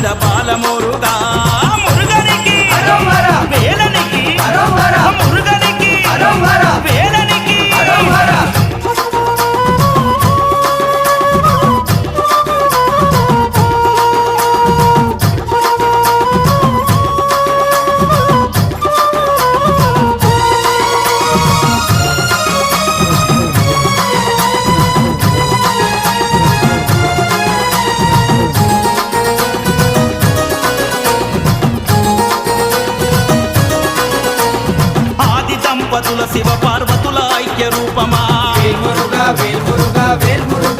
మీద బాలమురుగా మురుగనికి వేలనికి మురుగనికి వేలనికి దంపతుల శివ పార్వతుల ఐక్య రూపమా వేల్మురుగా వేల్మురుగా వేల్మురుగా